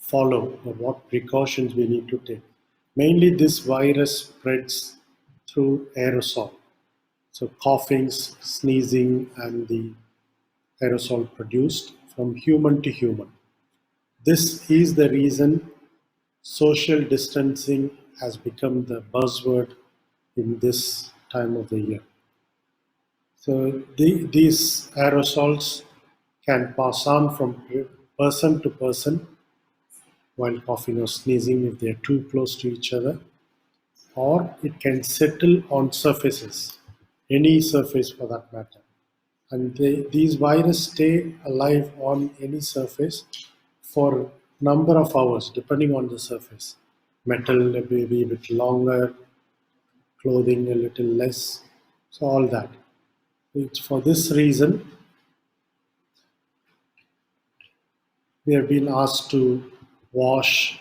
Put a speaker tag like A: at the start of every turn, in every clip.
A: follow or what precautions we need to take. Mainly, this virus spreads through aerosol. So, coughing, sneezing, and the aerosol produced from human to human. This is the reason social distancing has become the buzzword in this time of the year. So these aerosols can pass on from person to person while coughing or sneezing if they are too close to each other, or it can settle on surfaces, any surface for that matter. And these viruses stay alive on any surface for number of hours depending on the surface. Metal maybe a bit longer, clothing a little less, so all that. It's for this reason we have been asked to wash,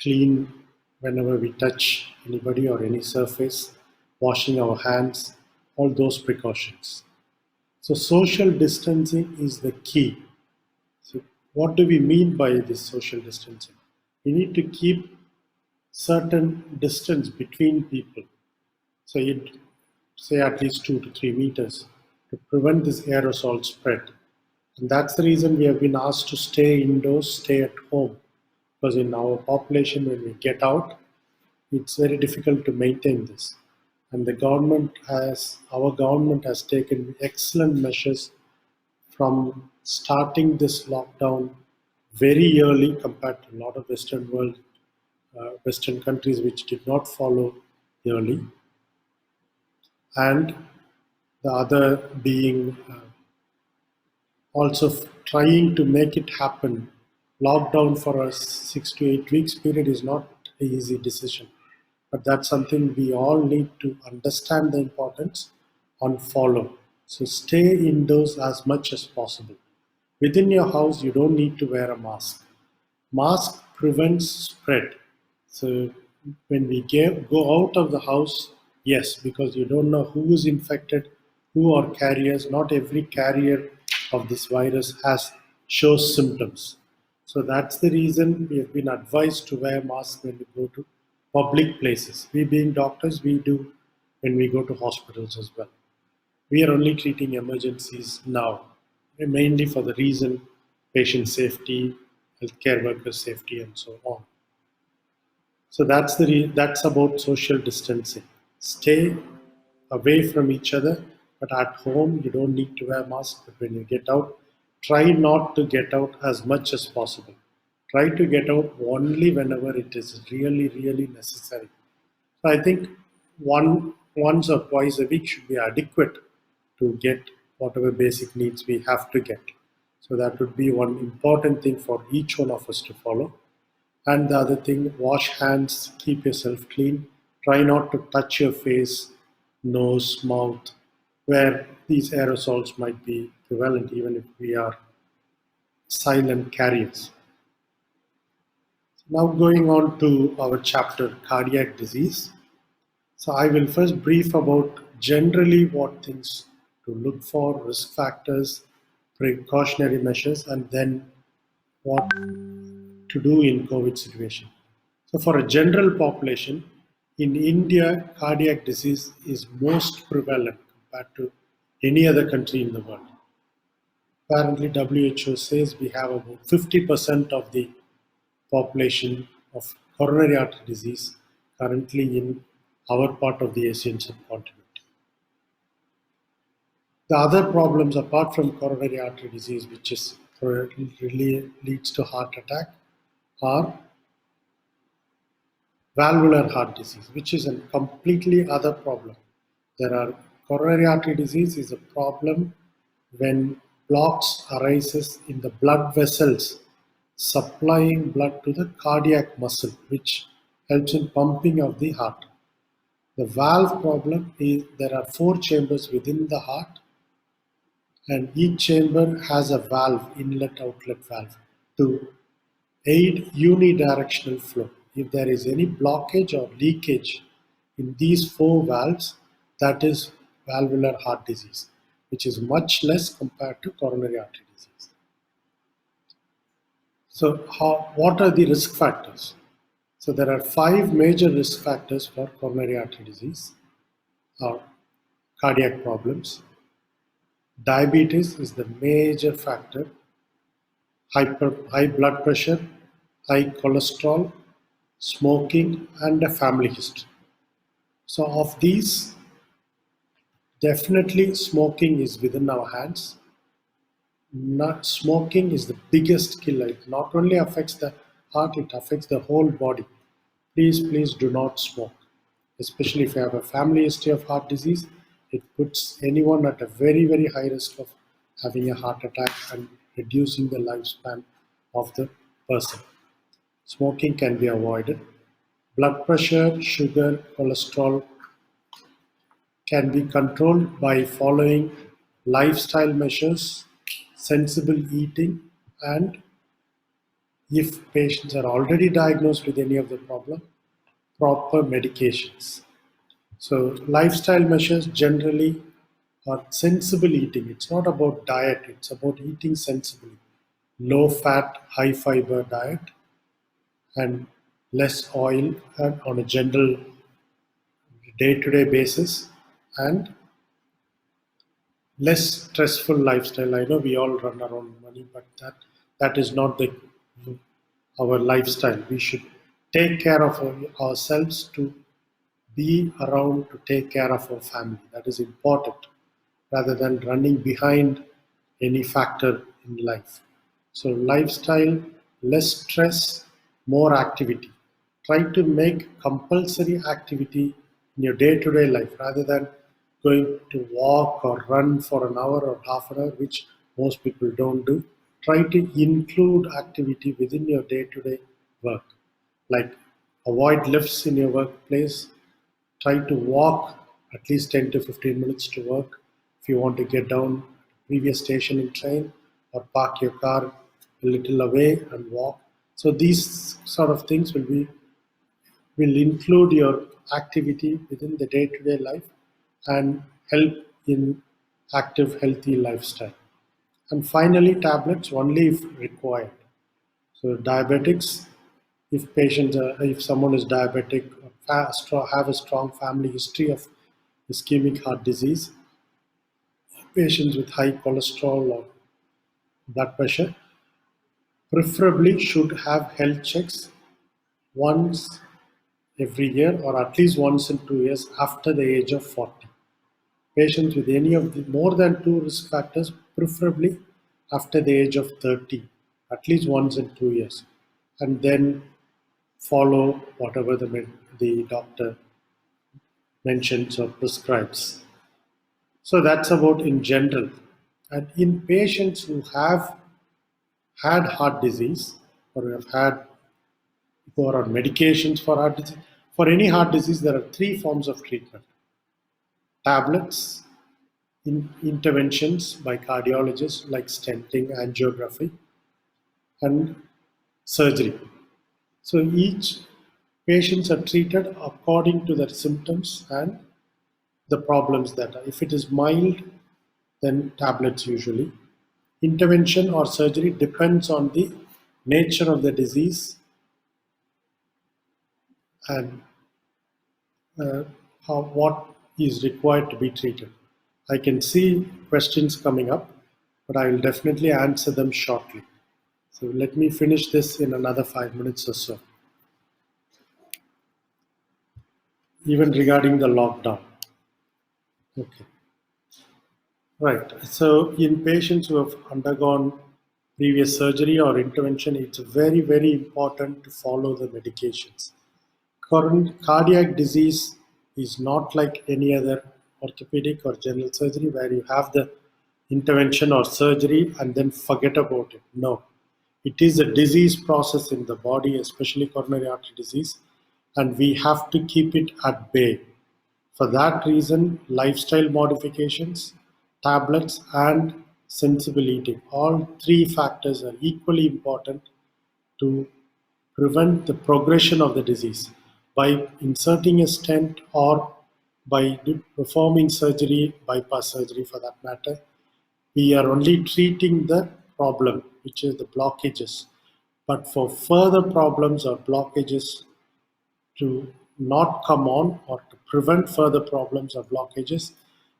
A: clean whenever we touch anybody or any surface, washing our hands, all those precautions. So social distancing is the key. So what do we mean by this social distancing? We need to keep certain distance between people. So you'd say at least 2 to 3 meters to prevent this aerosol spread. And that's the reason we have been asked to stay indoors, stay at home. Because in our population, when we get out, it's very difficult to maintain this. And our government has taken excellent measures from starting this lockdown very early compared to a lot of Western countries which did not follow early, and the other being also trying to make it happen. Lockdown for a 6 to 8 weeks period is not an easy decision, but that's something we all need to understand the importance and follow. So stay indoors as much as possible. Within your house, you don't need to wear a mask. Mask prevents spread. So when we go out of the house, yes, because you don't know who is infected, who are carriers. Not every carrier of this virus shows symptoms. So that's the reason we have been advised to wear masks when we go to public places. We being doctors, we do when we go to hospitals as well. We are only treating emergencies now, mainly for the reason patient safety, healthcare workers' safety, and so on. So that's about social distancing. Stay away from each other, but at home you don't need to wear masks. But when you get out, try not to get out as much as possible. Try to get out only whenever it is really, really necessary. So I think once or twice a week should be adequate to get whatever basic needs we have to get. So that would be one important thing for each one of us to follow. And the other thing, wash hands, keep yourself clean. Try not to touch your face, nose, mouth, where these aerosols might be prevalent, even if we are silent carriers. Now, going on to our chapter, cardiac disease. So, I will first brief about generally what things to look for, risk factors, precautionary measures, and then what to do in COVID situation. So for a general population, in India, cardiac disease is most prevalent compared to any other country in the world. Apparently, WHO says we have about 50% of the population of coronary artery disease currently in our part of the Asian subcontinent. The other problems apart from coronary artery disease, which is really leads to heart attack, are valvular heart disease, which is a completely other problem. There are coronary artery disease is a problem when blocks arises in the blood vessels supplying blood to the cardiac muscle, which helps in pumping of the heart. The valve problem is there are 4 chambers within the heart, and each chamber has a valve, inlet outlet valve, to aid unidirectional flow. If there is any blockage or leakage in these 4 valves, that is valvular heart disease, which is much less compared to coronary artery disease. So, what are the risk factors? So, there are five major risk factors for coronary artery disease or cardiac problems. Diabetes is the major factor, high blood pressure, high cholesterol, smoking, and a family history. So, of these, definitely smoking is within our hands. Not smoking is the biggest killer. It not only affects the heart, it affects the whole body. Please do not smoke, especially if you have a family history of heart disease. It puts anyone at a very high risk of having a heart attack and reducing the lifespan of the person. Smoking can be avoided. Blood pressure, sugar, cholesterol can be controlled by following lifestyle measures, sensible eating, and if patients are already diagnosed with any of the problem, proper medications. So lifestyle measures generally are sensible eating. It's not about diet, it's about eating sensibly. Low fat, high fiber diet and less oil and on a general day-to-day basis and less stressful lifestyle. I know we all run around money, but that is not the our lifestyle. We should take care of ourselves to be around to take care of our family. That is important rather than running behind any factor in life. So, lifestyle, less stress, more activity. Try to make compulsory activity in your day to day life rather than going to walk or run for an hour or half an hour, which most people don't do. Try to include activity within your day to day work, like avoid lifts in your workplace, try to walk at least 10 to 15 minutes to work if you want to get down previous station in train or park your car a little away and walk. So these sort of things will include your activity within the day-to-day life and help in active healthy lifestyle. And finally, tablets only if required. So diabetics, if someone is diabetic or have a strong family history of ischemic heart disease, patients with high cholesterol or blood pressure preferably should have health checks once every year or at least once in 2 years after the age of 40. Patients with any of the more than two risk factors, preferably after the age of 30, at least once in 2 years, and then follow whatever the doctor mentions or prescribes. So that's about in general. And in patients who have had heart disease or have had who are on medications for heart disease, for any heart disease, there are three forms of treatment: tablets, interventions by cardiologists like stenting, angiography, and surgery. So each patients are treated according to their symptoms and the problems that are. If it is mild, then tablets usually. Intervention or surgery depends on the nature of the disease and uh, what is required to be treated. I can see questions coming up, but I will definitely answer them shortly. So let me finish this in another 5 minutes or so. Even regarding the lockdown. Okay. Right. So, in patients who have undergone previous surgery or intervention, it's very important to follow the medications. Current cardiac disease is not like any other orthopedic or general surgery where you have the intervention or surgery and then forget about it. No, it is a disease process in the body, especially coronary artery disease, and we have to keep it at bay. For that reason, lifestyle modifications, tablets, and sensible eating, all three factors are equally important to prevent the progression of the disease. By inserting a stent or by performing surgery, bypass surgery for that matter, we are only treating the problem, which is the blockages. But for further problems or blockages to not come on or to prevent further problems or blockages,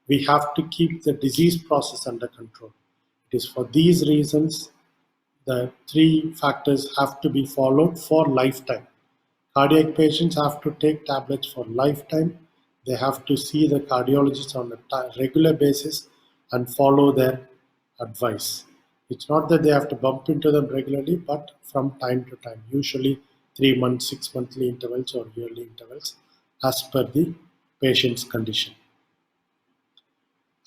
A: we have to keep the disease process under control. It is for these reasons the three factors have to be followed for lifetime. Cardiac patients have to take tablets for lifetime. They have to see the cardiologist on a regular basis and follow their advice. It's not that they have to bump into them regularly, but from time to time, usually 3 months, 6 monthly intervals, or yearly intervals, as per the patient's condition.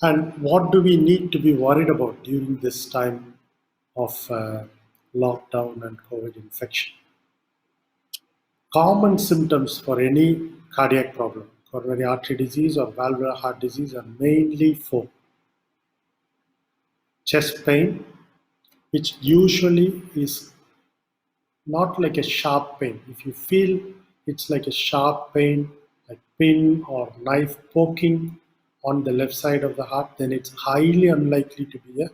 A: And what do we need to be worried about during this time of lockdown and COVID infection? Common symptoms for any cardiac problem, coronary artery disease or valvular heart disease, are mainly four: chest pain, which usually is not like a sharp pain. If you feel it's like a sharp pain, like pin or knife poking on the left side of the heart, then it's highly unlikely to be a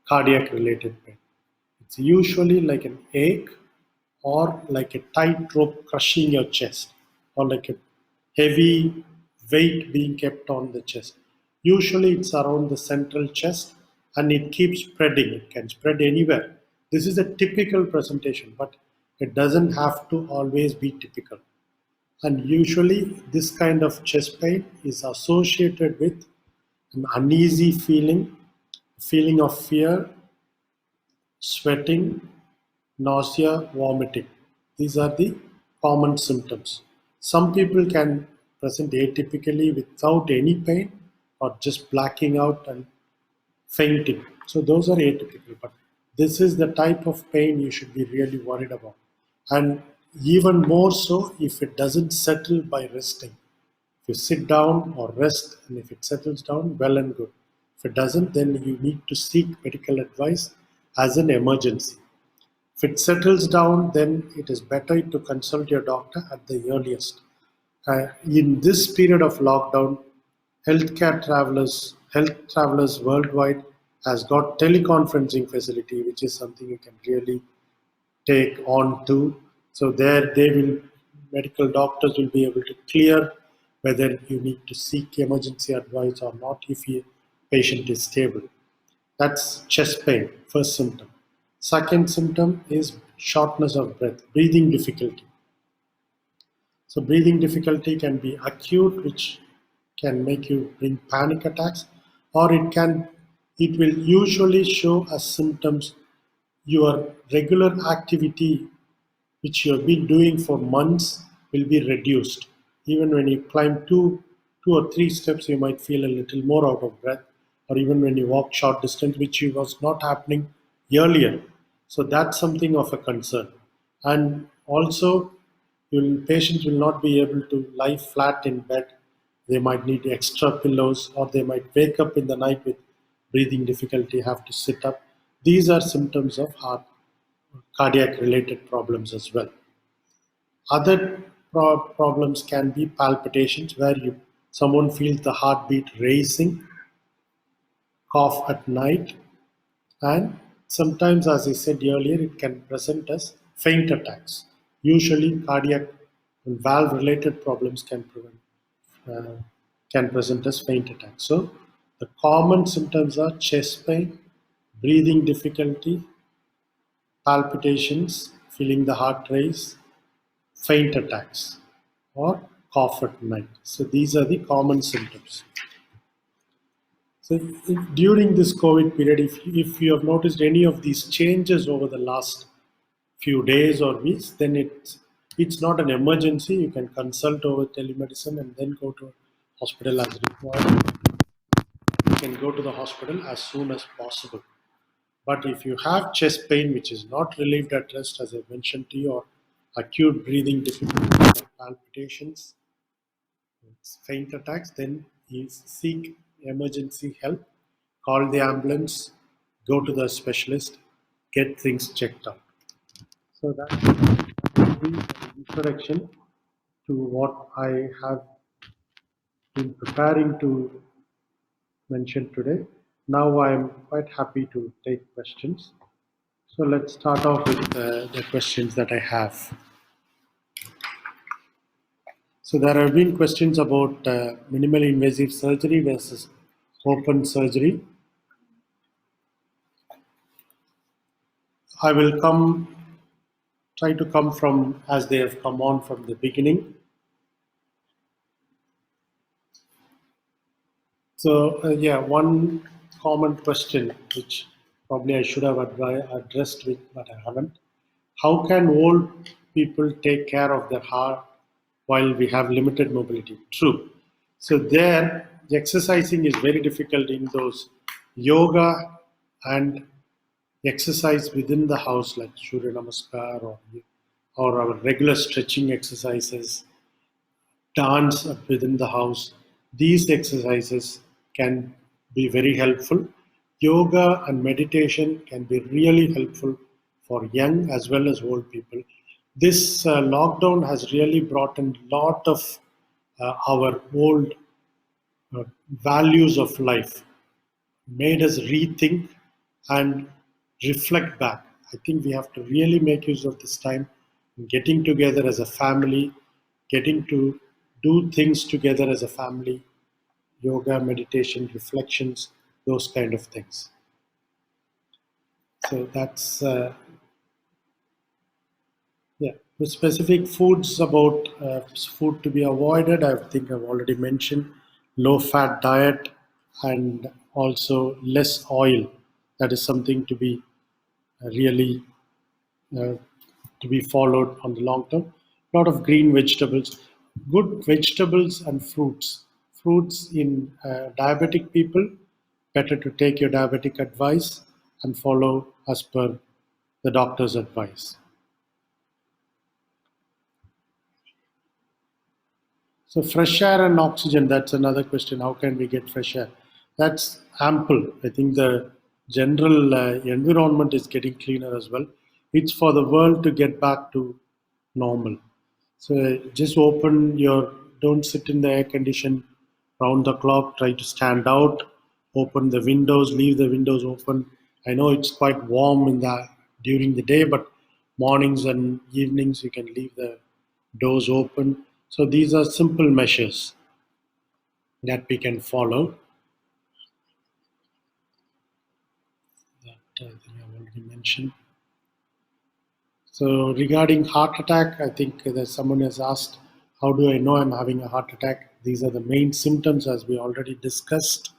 A: cardiac related pain. It's usually like an ache or like a tight rope crushing your chest, or like a heavy weight being kept on the chest. Usually it's around the central chest and it keeps spreading. It can spread anywhere. This is a typical presentation, but it doesn't have to always be typical. And usually this kind of chest pain is associated with an uneasy feeling of fear, sweating, nausea, vomiting. These are the common symptoms. Some people can present atypically without any pain or just blacking out and fainting. So those are atypical, but this is the type of pain you should be really worried about. And even more so if it doesn't settle by resting. If you sit down or rest, and if it settles down, well and good. If it doesn't, then you need to seek medical advice as an emergency. If it settles down, then it is better to consult your doctor at the earliest. In this period of lockdown, health travelers worldwide has got teleconferencing facility, which is something you can really take on to. So there they will, medical doctors will be able to clear whether you need to seek emergency advice or not if your patient is stable. That's chest pain, first symptom. Second symptom is shortness of breath, breathing difficulty. So breathing difficulty can be acute, which can make you bring panic attacks, or it will usually show as symptoms your regular activity which you have been doing for months will be reduced. Even when you climb two or three steps, you might feel a little more out of breath, or even when you walk short distance, which was not happening earlier. So that's something of a concern. And also, patients will not be able to lie flat in bed. They might need extra pillows, or they might wake up in the night with breathing difficulty, have to sit up. These are symptoms of heart cardiac related problems as well. Other problems can be palpitations, where someone feels the heartbeat racing, cough at night, and sometimes, as I said earlier, it can present as faint attacks. Usually, cardiac and valve related problems uh, can present as faint attacks. So, the common symptoms are chest pain, breathing difficulty, palpitations, feeling the heart race, faint attacks, or cough at night. So these are the common symptoms. So during this COVID period, if you have noticed any of these changes over the last few days or weeks, then it's not an emergency. You can consult over telemedicine and then go to hospital as required. You can go to the hospital as soon as possible. But if you have chest pain which is not relieved at rest, as I mentioned to you, or acute breathing difficulty or palpitations, faint attacks, then you seek emergency help, call the ambulance, go to the specialist, get things checked out. So that will be an introduction to what I have been preparing to mention today. Now I am quite happy to take questions. So let's start off with the questions that I have. So there have been questions about minimal invasive surgery versus open surgery. I will try to come from as they have come on from the beginning. So yeah, one common question which probably I should have addressed with, but I haven't. How can old people take care of their heart while we have limited mobility? True. So there, the exercising is very difficult in those yoga and exercise within the house like Surya Namaskar or our regular stretching exercises, dance within the house. These exercises can be very helpful. Yoga and meditation can be really helpful for young as well as old people. This lockdown has really brought in a lot of our old uh, values of life, made us rethink and reflect back. I think we have to really make use of this time, getting together as a family, getting to do things together as a family, yoga, meditation, reflections, those kind of things. So that's yeah. The specific foods about food to be avoided, I think I've already mentioned low fat diet and also less oil. That is something to be really uh, to be followed on the long term. A lot of green vegetables, good vegetables and fruits. Fruits in diabetic people, better to take your diabetic advice and follow as per the doctor's advice. So fresh air and oxygen, that's another question. How can we get fresh air? That's ample. I think the general environment is getting cleaner as well. It's for the world to get back to normal. So just don't sit in the air condition round the clock, try to stand out, open the windows, leave the windows open. I know it's quite warm during the day, but mornings and evenings you can leave the doors open. So these are simple measures that we can follow. That I think I've already mentioned. So regarding heart attack, I think that someone has asked, how do I know I'm having a heart attack? These are the main symptoms as we already discussed.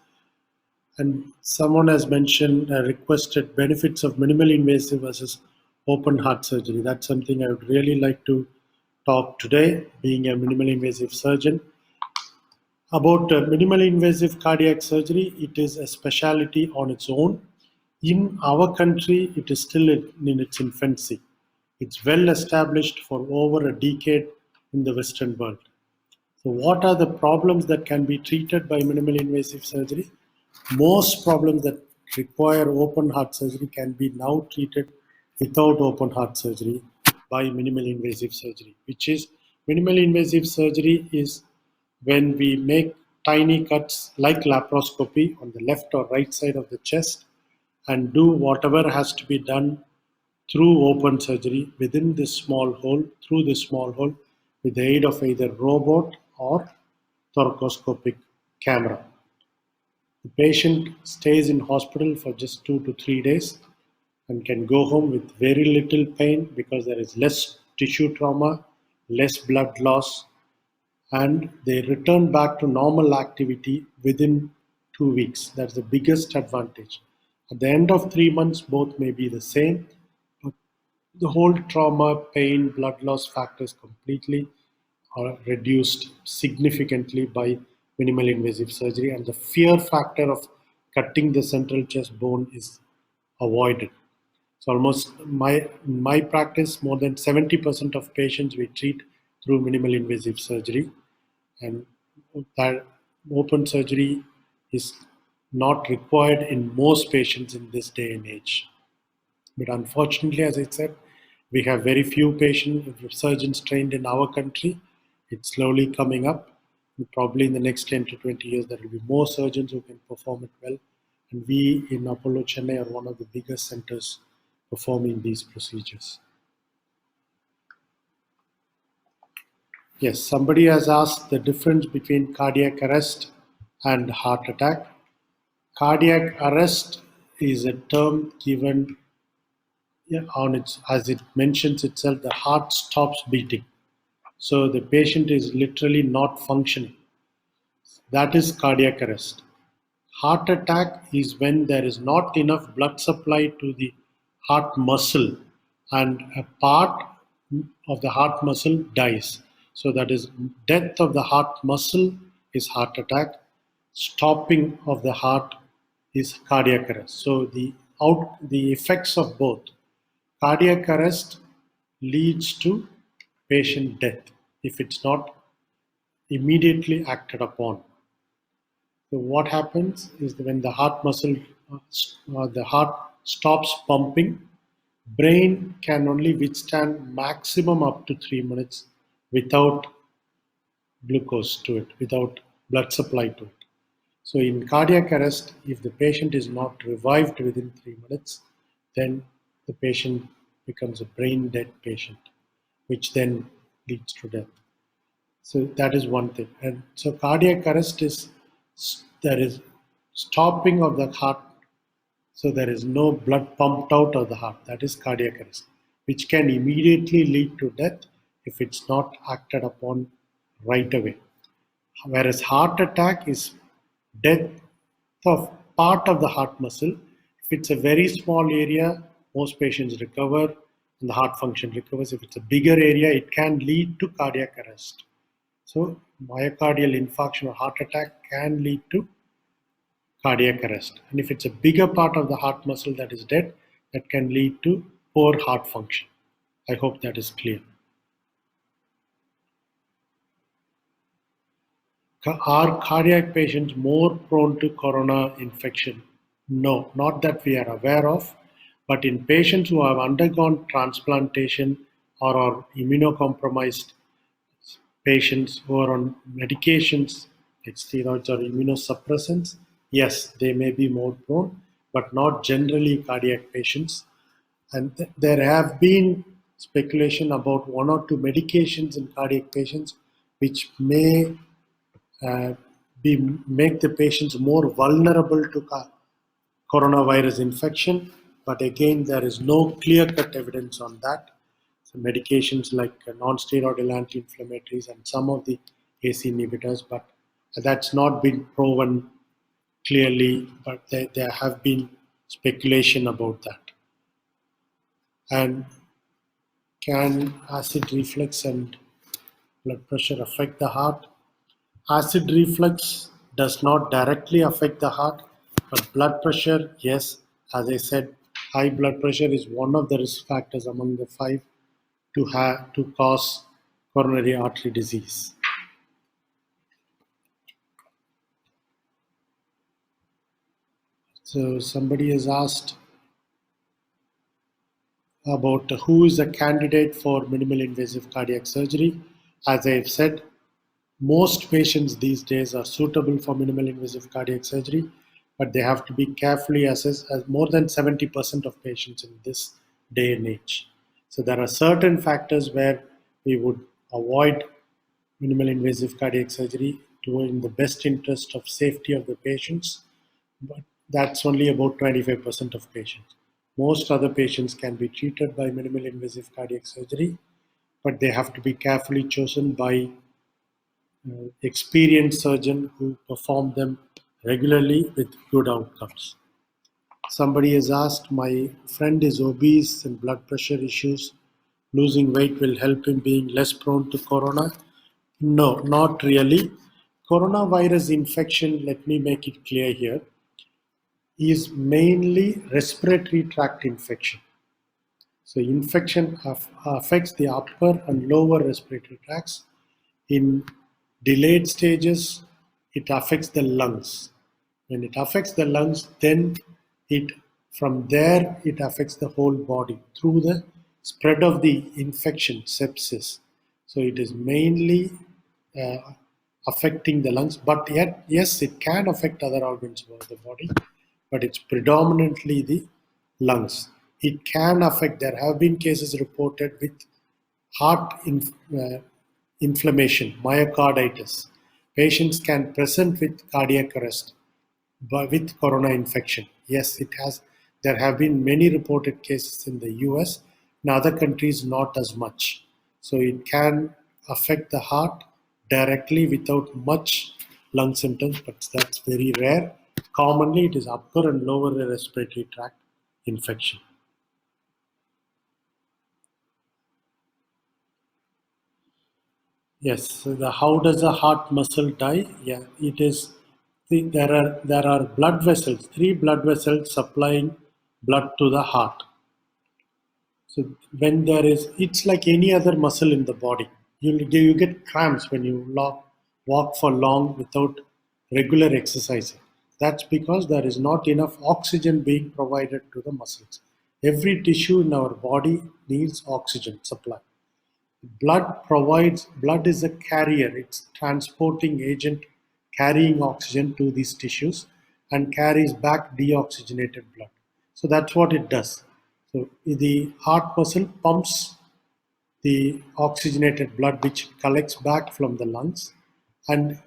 A: And someone has mentioned, requested benefits of minimal invasive versus open heart surgery. That's something I would really like to talk today, being a minimal invasive surgeon. About minimal invasive cardiac surgery, it is a specialty on its own. In our country, it is still in its infancy. It's well established for over a decade in the Western world. So, what are the problems that can be treated by minimal invasive surgery? Most problems that require open heart surgery can be now treated without open heart surgery by minimal invasive surgery, which is minimal invasive surgery is when we make tiny cuts like laparoscopy on the left or right side of the chest and do whatever has to be done through open surgery within this small hole, through this small hole, with the aid of either robot or thoracoscopic camera. The patient stays in hospital for just 2 to 3 days and can go home with very little pain because there is less tissue trauma, less blood loss, and they return back to normal activity within 2 weeks. That's the biggest advantage. At the end of 3 months, both may be the same, but the whole trauma, pain, blood loss factors completely are reduced significantly by minimal invasive surgery, and the fear factor of cutting the central chest bone is avoided. So almost my practice, more than 70% of patients we treat through minimal invasive surgery, and that open surgery is not required in most patients in this day and age. But unfortunately, as I said, we have very few surgeons trained in our country. It's slowly coming up. And probably in the next 10 to 20 years, there will be more surgeons who can perform it well. And we in Apollo Chennai are one of the biggest centers performing these procedures. Yes, somebody has asked the difference between cardiac arrest and heart attack. Cardiac arrest is a term given, yeah, on its, as it mentions itself, the heart stops beating. So the patient is literally not functioning. That is cardiac arrest. Heart attack is when there is not enough blood supply to the heart muscle and a part of the heart muscle dies. So that is death of the heart muscle is heart attack. Stopping of the heart is cardiac arrest. So the effects of both cardiac arrest leads to patient death if it's not immediately acted upon. So what happens is that when the heart muscle, the heart stops pumping, brain can only withstand maximum up to 3 minutes without glucose to it, without blood supply to it. So in cardiac arrest, if the patient is not revived within 3 minutes, then the patient becomes a brain dead patient, which then leads to death. So that is one thing. And so cardiac arrest is there is stopping of the heart. So there is no blood pumped out of the heart. That is cardiac arrest, which can immediately lead to death if it's not acted upon right away. Whereas heart attack is death of part of the heart muscle. If it's a very small area, most patients recover and the heart function recovers. If it's a bigger area, it can lead to cardiac arrest. So myocardial infarction or heart attack can lead to cardiac arrest. And if it's a bigger part of the heart muscle that is dead, that can lead to poor heart function. I hope that is clear. Are cardiac patients more prone to corona infection? No, not that we are aware of. But in patients who have undergone transplantation or are immunocompromised, patients who are on medications like steroids or immunosuppressants, yes, they may be more prone, but not generally cardiac patients. And there have been speculation about one or two medications in cardiac patients which may uh, make the patients more vulnerable to coronavirus infection. But again, there is no clear-cut evidence on that. So medications like non-steroidal anti-inflammatories and some of the AC inhibitors, but that's not been proven clearly. But there have been speculation about that. And can acid reflux and blood pressure affect the heart? Acid reflux does not directly affect the heart, but blood pressure, yes. As I said, high blood pressure is one of the risk factors among the five to cause coronary artery disease. So somebody has asked about who is a candidate for minimal invasive cardiac surgery. As I have said, most patients these days are suitable for minimal invasive cardiac surgery, but they have to be carefully assessed as more than 70% of patients in this day and age. So there are certain factors where we would avoid minimal invasive cardiac surgery to in the best interest of safety of the patients, but that's only about 25% of patients. Most other patients can be treated by minimal invasive cardiac surgery, but they have to be carefully chosen by experienced surgeon who perform them regularly with good outcomes. Somebody has asked, my friend is obese and blood pressure issues. Losing weight will help him being less prone to corona? No, not really. Coronavirus infection, let me make it clear here, is mainly respiratory tract infection. So infection affects the upper and lower respiratory tracts. In delayed stages, it affects the lungs. When it affects the lungs, then it from there it affects the whole body through the spread of the infection, sepsis. So it is mainly uh, affecting the lungs, but yet yes, it can affect other organs of the body, but it's predominantly the lungs. it can affect. There have been cases reported with heart inflammation, myocarditis. Patients can present with cardiac arrest but with corona infection. Yes, it has. There have been many reported cases in the US. In other countries, not as much. So it can affect the heart directly without much lung symptoms, but that's very rare. Commonly, it is upper and lower respiratory tract infection. Yes. So how does the heart muscle die? Yeah, it is. There are blood vessels, three blood vessels supplying blood to the heart. So when there is, it's like any other muscle in the body. You get cramps when you walk for long without regular exercising. That's because there is not enough oxygen being provided to the muscles. Every tissue in our body needs oxygen supply. Blood is a carrier. It's transporting agent carrying oxygen to these tissues and carries back deoxygenated blood. So that's what it does. So the heart muscle pumps the oxygenated blood which collects back from the lungs and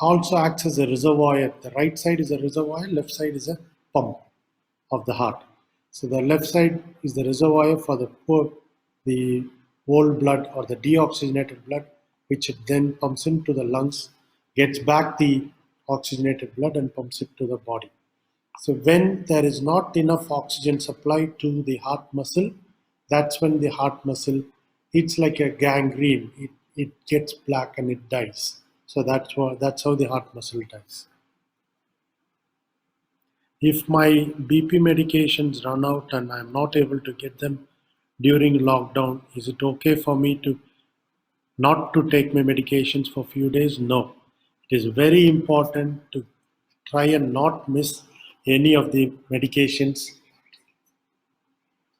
A: also acts as a reservoir. The right side is a reservoir, left side is a pump of the heart. So the left side is the reservoir for the old blood or the deoxygenated blood, which it then pumps into the lungs, gets back the oxygenated blood and pumps it to the body. So when there is not enough oxygen supply to the heart muscle, that's when the heart muscle, it's like a gangrene. It gets black and it dies. So that's how the heart muscle dies. If my BP medications run out and I'm not able to get them during lockdown, is it okay for me to not to take my medications for a few days? No. It is very important to try and not miss any of the medications.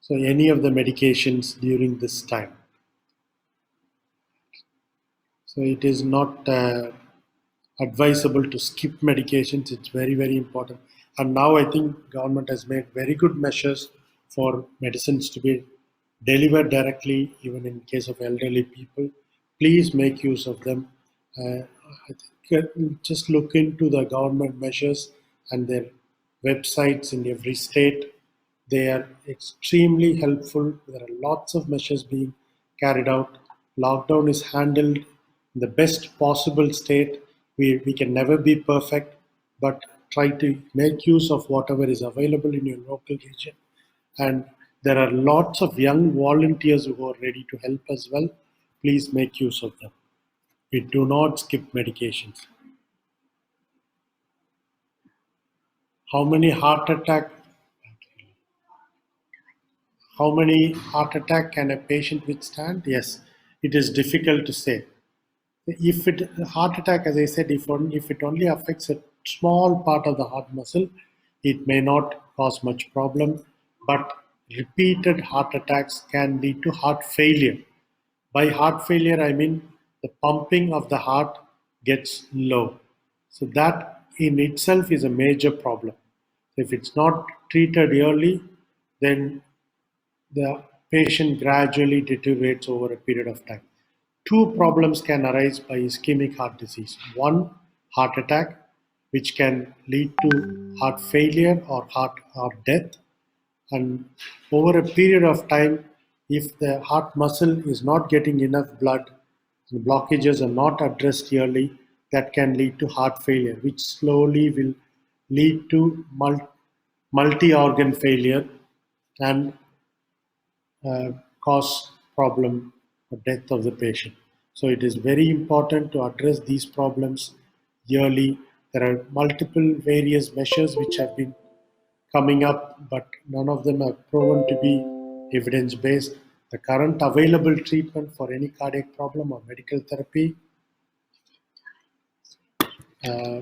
A: So any of the medications during this time. So it is not advisable to skip medications. It's very, very important. And now I think government has made very good measures for medicines to be delivered directly, even in case of elderly people. Please make use of them. I think just look into the government measures and their websites in every state. They are extremely helpful. There are lots of measures being carried out. Lockdown is handled in the best possible state. We can never be perfect, but try to make use of whatever is available in your local region. And there are lots of young volunteers who are ready to help as well. Please make use of them. We do not skip medications. How many heart attack How many heart attack can a patient withstand? Yes, it is difficult to say. If it heart attack, as I said, if it only affects a small part of the heart muscle, it may not cause much problem. But repeated heart attacks can lead to heart failure. By heart failure, I mean the pumping of the heart gets low. So that in itself is a major problem. If it's not treated early, then the patient gradually deteriorates over a period of time. Two problems can arise by ischemic heart disease. One, heart attack, which can lead to heart failure or heart or death. And over a period of time, if the heart muscle is not getting enough blood, the blockages are not addressed early, that can lead to heart failure, which slowly will lead to multi organ failure and cause problem or death of the patient. So it is very important to address these problems yearly. There are multiple various measures which have been coming up, but none of them are proven to be evidence based. The current available treatment for any cardiac problem or uh,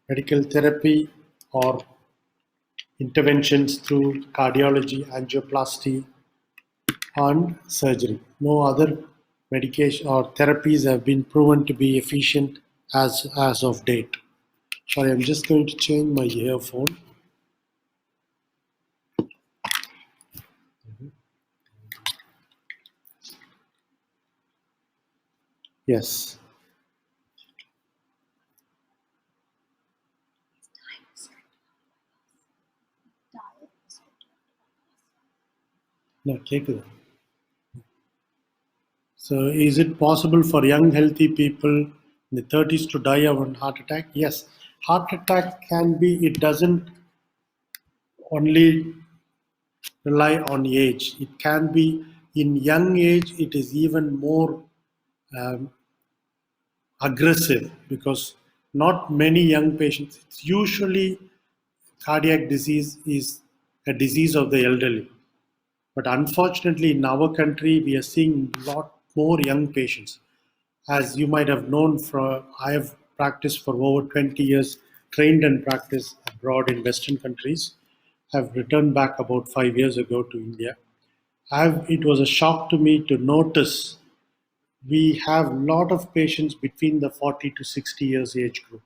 A: medical therapy or interventions through cardiology, angioplasty, and surgery. No other medication or therapies have been proven to be efficient as of date. Sorry, I'm just going to change my earphone. Yes. No, கேக்குது. So, is it possible for young, healthy people in the 30s to die of a heart attack? Yes. Heart attack can be, it doesn't only rely on age. It can be in young age, it is even more um, aggressive because not many young patients, it's usually cardiac disease is a disease of the elderly. But unfortunately, in our country, we are seeing a lot more young patients. As you might have known, I have practiced for over 20 years, trained and practiced abroad in Western countries. Have returned back about 5 years ago to India. It was a shock to me to notice we have a lot of patients between the 40 to 60 years age group,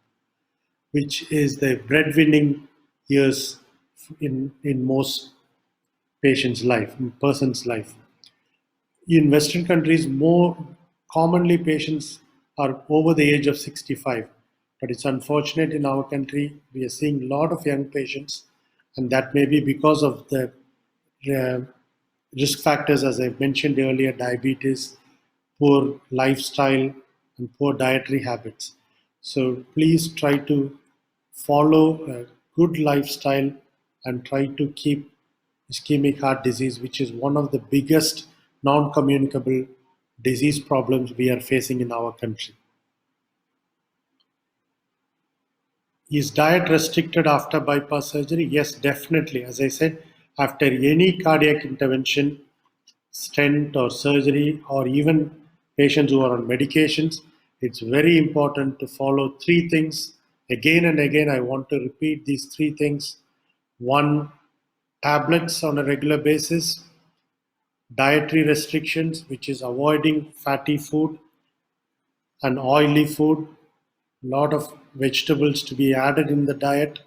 A: which is the breadwinning years in most patients' life, in person's life. In Western countries, more commonly patients are over the age of 65. But it's unfortunate in our country, we are seeing a lot of young patients, and that may be because of the uh, risk factors, as I mentioned earlier, diabetes, poor lifestyle, and poor dietary habits. So please try to follow a good lifestyle and try to keep ischemic heart disease, which is one of the biggest non communicable disease problems we are facing in our country. Is diet restricted after bypass surgery? Yes, definitely. As I said, after any cardiac intervention, stent or surgery, or even patients who are on medications, it's very important to follow three things. Again and again, I want to repeat these three things. One, tablets on a regular basis, dietary restrictions, which is avoiding fatty food and oily food, lot of vegetables to be added in the diet,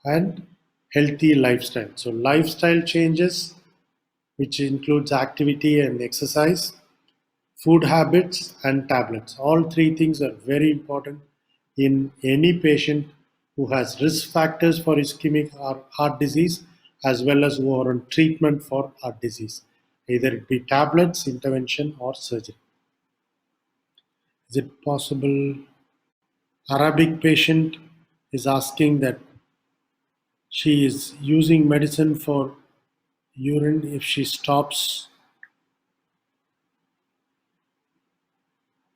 A: and healthy lifestyle. So, lifestyle changes, which includes activity and exercise, food habits, and tablets. All three things are very important in any patient who has risk factors for ischemic or heart disease as well as who are on treatment for heart disease, either it be tablets, intervention, or surgery. Is it possible? Arabic patient is asking that she is using medicine for urine. If she stops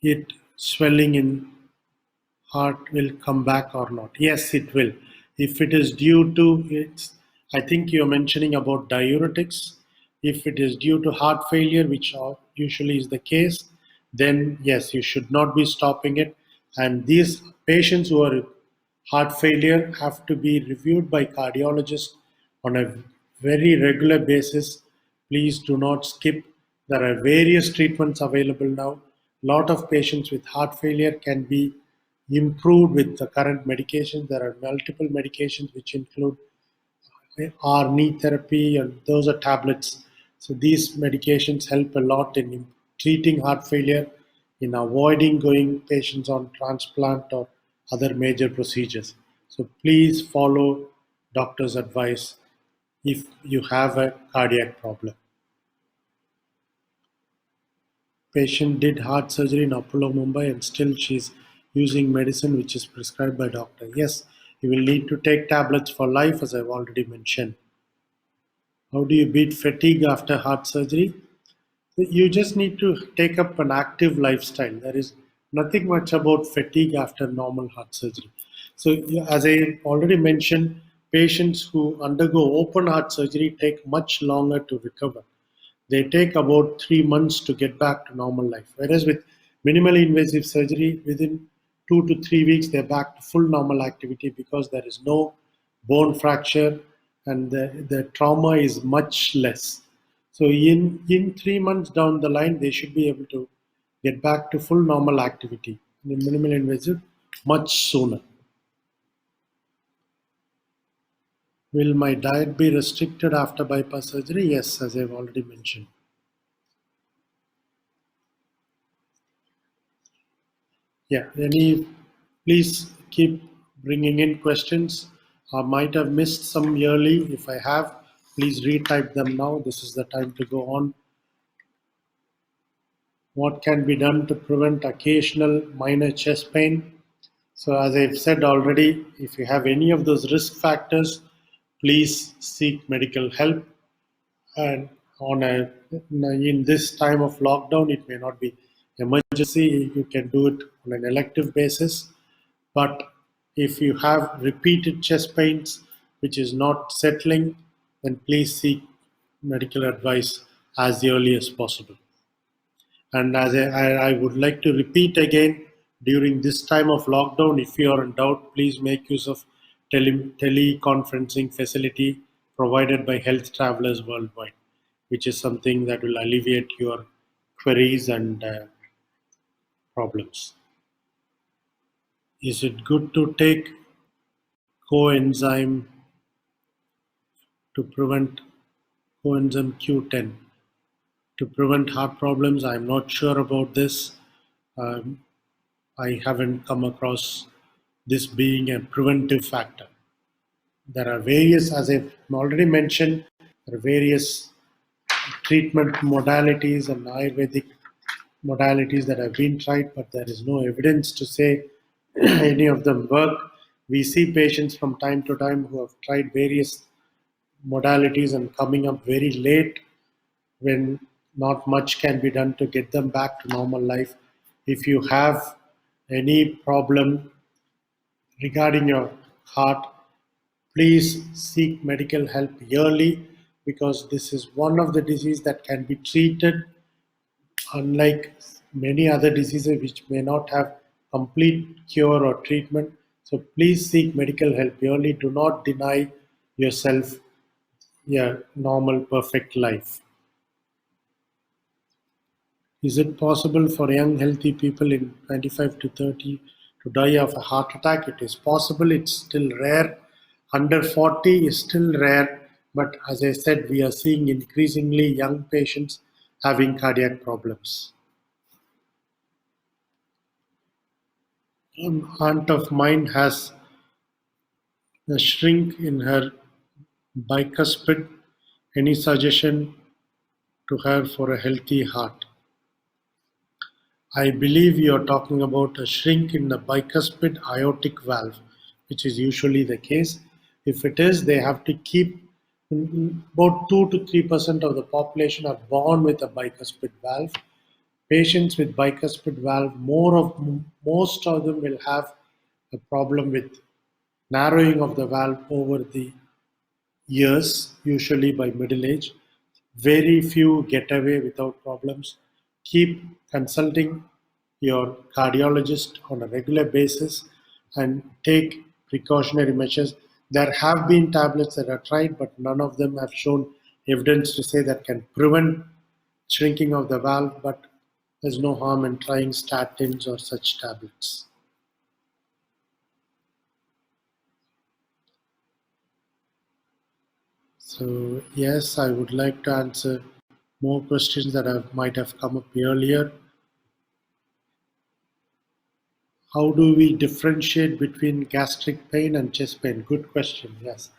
A: it, swelling in heart will come back or not? Yes, it will. If it is due to it's, I think you're mentioning about diuretics. If it is due to heart failure, which usually is the case, then yes, you should not be stopping it. And these patients who are heart failure have to be reviewed by cardiologists on a very regular basis. Please do not skip. There are various treatments available now. A lot of patients with heart failure can be improved with the current medications. There are multiple medications which include our knee therapy, and those are tablets. So these medications help a lot in treating heart failure, in avoiding going patients on transplant or other major procedures. So please follow doctor's advice if you have a cardiac problem. Patient did heart surgery in Apollo Mumbai and still she's using medicine which is prescribed by doctor. Yes, you will need to take tablets for life, as I've already mentioned. How do you beat fatigue after heart surgery? You just need to take up an active lifestyle. There is nothing much about fatigue after normal heart surgery. So, yeah, as I already mentioned, patients who undergo open heart surgery take much longer to recover. They take about 3 months to get back to normal life. Whereas with minimally invasive surgery, within 2 to 3 weeks, they're back to full normal activity because there is no bone fracture and the trauma is much less. So in 3 months down the line, they should be able to get back to full normal activity. In minimal invasive, much sooner. Will my diet be restricted after bypass surgery? Yes, as I've already mentioned. Yeah, please keep bringing in questions. I might have missed some early. If I have, please retype them now. This is the time to go on. What can be done to prevent occasional minor chest pain? So, as I've said already, if you have any of those risk factors, please seek medical help. And on a in this time of lockdown, it may not be emergency. You can do it on an elective basis. But if you have repeated chest pains which is not settling, then please seek medical advice as early as possible. And as I would like to repeat again, during this time of lockdown, if you are in doubt, please make use of teleconferencing facility provided by health travelers worldwide, which is something that will alleviate your queries and problems. Is it good to take coenzyme to prevent coenzyme Q10 to prevent heart problems? I'm not sure about this. Um, I haven't come across this being a preventive factor. There are various, as I've already mentioned, there are various treatment modalities and Ayurvedic modalities that have been tried, but there is no evidence to say any of them work. We see patients from time to time who have tried various modalities and coming up very late when not much can be done to get them back to normal life. If you have any problem regarding your heart, please seek medical help early because this is one of the diseases that can be treated, unlike many other diseases which may not have complete cure or treatment. So please seek medical help early. Do not deny yourself a normal, perfect life. Is it possible for young, healthy people in 25 to 30 to die of a heart attack? It is possible, it's still rare. Under 40 is still rare, but as I said, we are seeing increasingly young patients having cardiac problems. An aunt of mine has a shrink in her bicuspid. Any suggestion to her for a healthy heart? I believe you are talking about a shrink in the bicuspid aortic valve, which is usually the case. If it is, they have to keep about 2 to 3% of the population are born with a bicuspid valve. Patients with bicuspid valve, most of them will have a problem with narrowing of the valve over the years, usually by middle age. Very few get away without problems. Keep consulting your cardiologist on a regular basis and take precautionary measures. There have been tablets that are tried, but none of them have shown evidence to say that can prevent shrinking of the valve, but there's no harm in trying statins or such tablets. So, yes, I would like to answer more questions that might have come up earlier. How do we differentiate between gastric pain and chest pain? Good question, yes.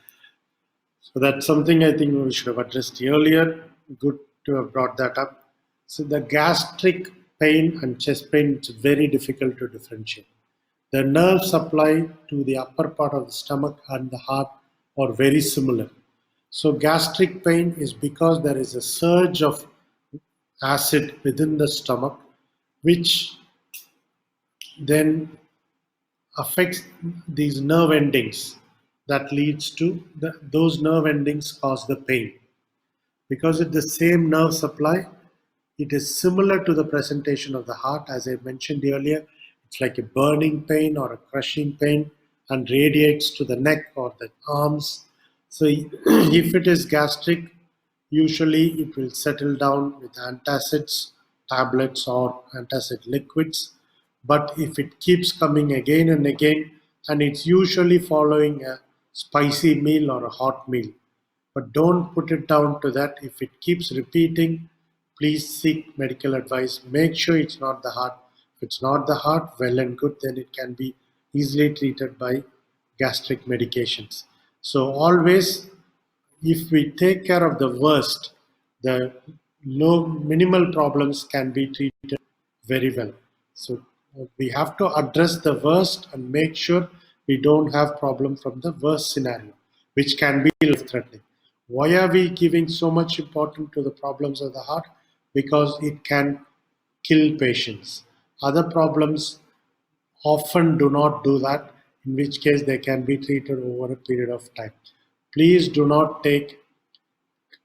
A: So, that's something I think we should have addressed earlier. Good to have brought that up. So, the gastric pain and chest pain is very difficult to differentiate. The nerve supply to the upper part of the stomach and the heart are very similar. So, gastric pain is because there is a surge of acid within the stomach, which then affects these nerve endings that leads to those nerve endings cause the pain. Because it's the same nerve supply, it is similar to the presentation of the heart. As I mentioned earlier, it's like a burning pain or a crushing pain and radiates to the neck or the arms. So, if it is gastric, usually it will settle down with antacids, tablets, or antacid liquids. But if it keeps coming again and again, and it's usually following a spicy meal or a hot meal, but don't put it down to that. If it keeps repeating, please seek medical advice. Make sure it's not the heart. If it's not the heart, well and good, then it can be easily treated by gastric medications. So always, if we take care of the worst, the low minimal problems can be treated very well. So we have to address the worst and make sure we don't have problem from the worst scenario, which can be life threatening. Why are we giving so much importance to the problems of the heart? Because it can kill patients. Other problems often do not do that, in which case they can be treated over a period of time. Please do not take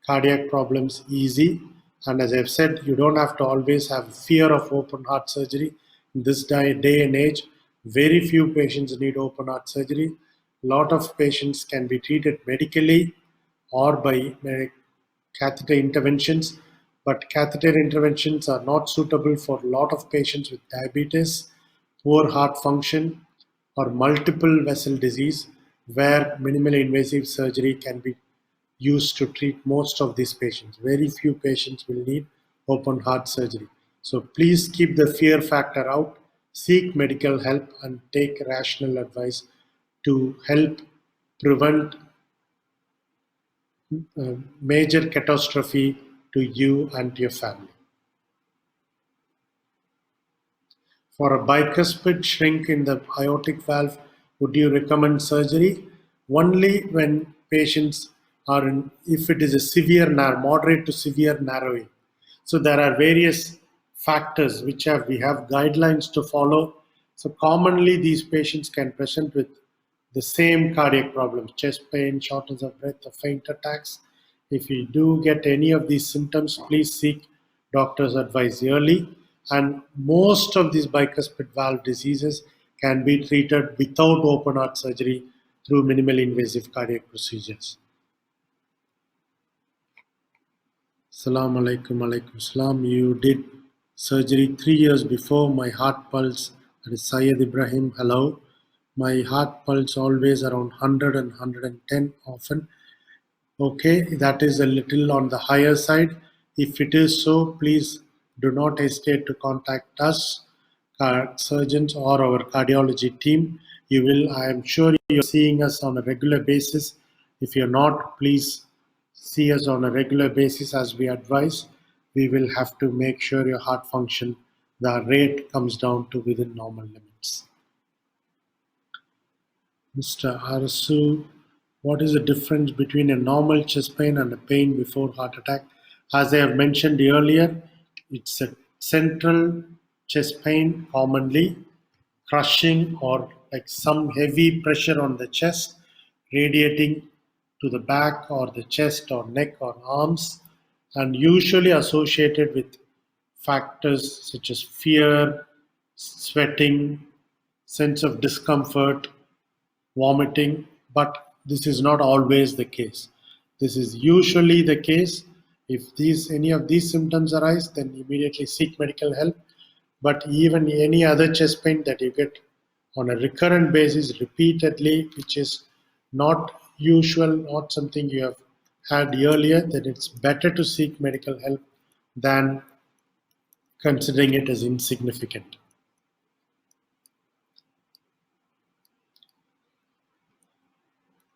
A: cardiac problems easy. And as I've said, you don't have to always have fear of open heart surgery. In this day and age, very few patients need open heart surgery. A lot of patients can be treated medically or by catheter interventions, but catheter interventions are not suitable for a lot of patients with diabetes, poor heart function, or multiple vessel disease, where minimally invasive surgery can be used to treat most of these patients. Very few patients will need open heart surgery. So please keep the fear factor out, seek medical help, and take rational advice to help prevent major catastrophe to you and your family. For a bicuspid shrink in the aortic valve, would you recommend surgery? Only when patients are in, if it is a moderate to severe narrowing. So there are various factors which we have guidelines to follow. So commonly these patients can present with the same cardiac problems, chest pain, shortness of breath, or faint attacks. If you do get any of these symptoms, please seek doctor's advice early. And most of these bicuspid valve diseases can be treated without open heart surgery through minimally invasive cardiac procedures. Assalamu alaikum, alaikum salam. You did surgery 3 years before. My heart pulse, that is Syed Ibrahim. Hello. My heart pulse always around 100 and 110 often. Okay, that is a little on the higher side. If it is so, please do not hesitate to contact us, surgeons, or our cardiology team. You will, I am sure you're seeing us on a regular basis. If you're not, please see us on a regular basis as we advise. We will have to make sure your heart function, the rate comes down to within normal limits. Mr. Arasu, what is the difference between a normal chest pain and a pain before heart attack? As I have mentioned earlier, it's a central chest pain, commonly crushing or like some heavy pressure on the chest, radiating to the back or the chest or neck or arms, and usually associated with factors such as fear, sweating, sense of discomfort, vomiting, but this is not always the case. This is usually the case. If any of these symptoms arise, then immediately seek medical help. But even any other chest pain that you get on a recurrent basis repeatedly, which is not usual, not something you have had earlier, then it's better to seek medical help than considering it as insignificant.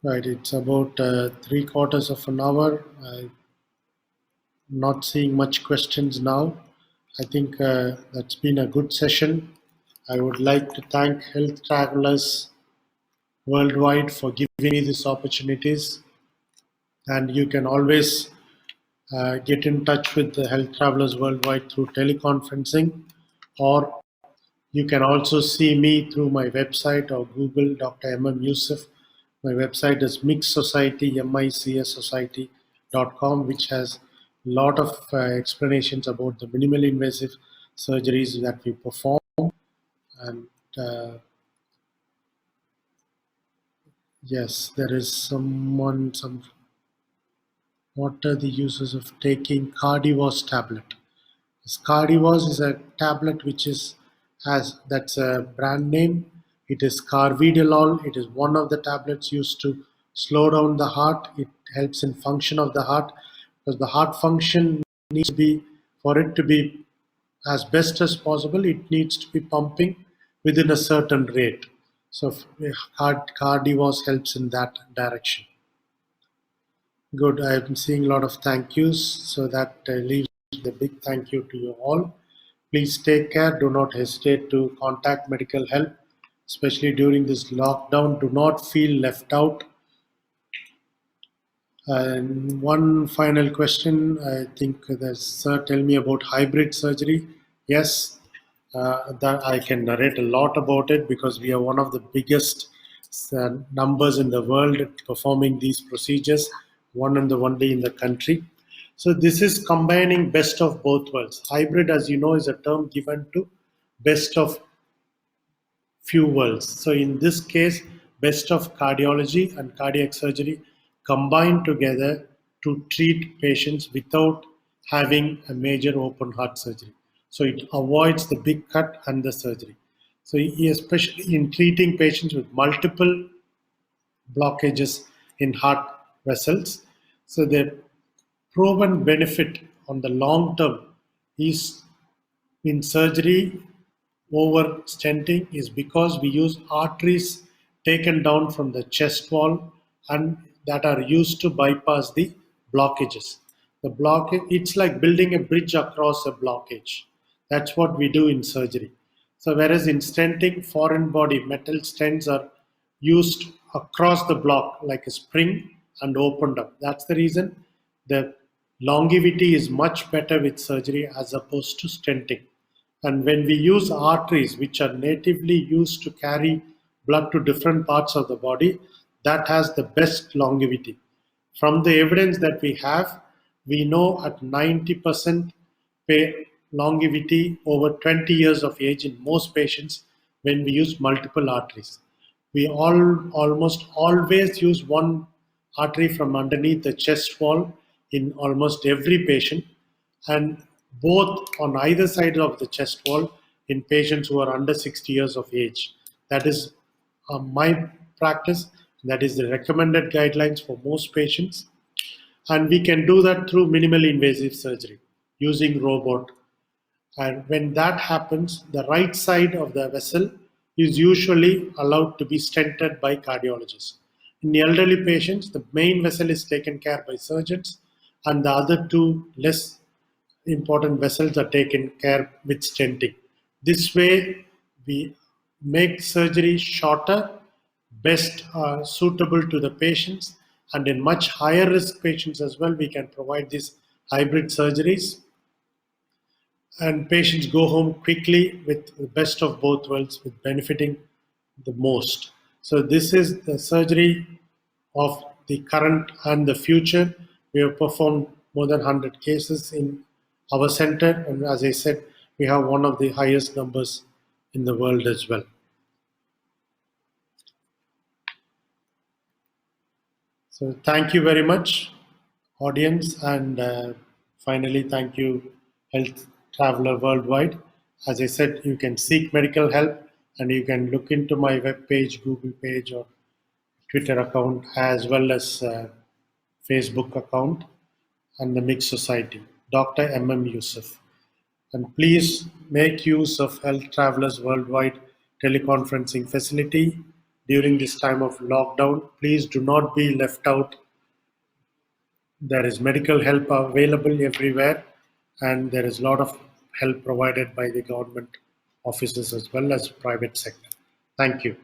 A: Right, it's about 3/4 of an hour. I'm not seeing much questions now. I think that's been a good session. I would like to thank Health Travelers Worldwide for giving me these opportunities. And you can always get in touch with the Health Travelers Worldwide through teleconferencing, or you can also see me through my website or Google Dr. Yusuf. My website is Mix Society, micsociety.com, which has a lot of explanations about the minimally invasive surgeries that we perform. And yes, there is what are the uses of taking Cardivos tablet? Cardivos is a tablet which that's a brand name. It is carvedilol. It is one of the tablets used to slow down the heart. It helps in function of the heart because the heart function needs to be for it to be as best as possible, it needs to be pumping within a certain rate. So cardiovas helps in that direction. Good. I'm seeing a lot of thank yous, so that leaves the big thank you to you all. Please take care. Do not hesitate to contact medical help, especially during this lockdown. Do not feel left out. And one final question, I think there's sir, tell me about hybrid surgery. Yes, that I can narrate a lot about it because we are one of the biggest numbers in the world performing these procedures, one and the only in the country. So this is combining best of both worlds. Hybrid, as you know, is a term given to best of few worlds. So in this case, best of cardiology and cardiac surgery combined together to treat patients without having a major open heart surgery. So it avoids the big cut and the surgery. So especially in treating patients with multiple blockages in heart vessels. So the proven benefit on the long term is in surgery over stenting is because we use arteries taken down from the chest wall and that are used to bypass the blockages. The blockage, it's like building a bridge across a blockage. That's what we do in surgery. So whereas in stenting, foreign body metal stents are used across the block like a spring and opened up. That's the reason the longevity is much better with surgery as opposed to stenting. And when we use arteries, which are natively used to carry blood to different parts of the body, that has the best longevity. From the evidence that we have, we know at 90% longevity over 20 years of age in most patients when we use multiple arteries. We almost always use one artery from underneath the chest wall in almost every patient, and both on either side of the chest wall in patients who are under 60 years of age. That is my practice. That is the recommended guidelines for most patients. And we can do that through minimally invasive surgery using robot. And when that happens, the right side of the vessel is usually allowed to be stented by cardiologists. In elderly patients, the main vessel is taken care by surgeons, and the other two less important vessels are taken care with stenting. This way, we make surgery shorter, best suitable to the patients, and in much higher risk patients as well, we can provide these hybrid surgeries and patients go home quickly with the best of both worlds with benefiting the most. So this is the surgery of the current and the future. We have performed more than 100 cases in our center, and as I said, we have one of the highest numbers in the world as well. So thank you very much, audience, and finally, thank you, Health Traveler Worldwide. As I said, you can seek medical help, and you can look into my web page, Google page, or Twitter account, as well as Facebook account, and the Mix Society, Dr. Yusuf. And please make use of Health Travelers Worldwide teleconferencing facility during this time of lockdown. Please do not be left out. There is medical help available everywhere, and there is a lot of help provided by the government offices as well as private sector. Thank you.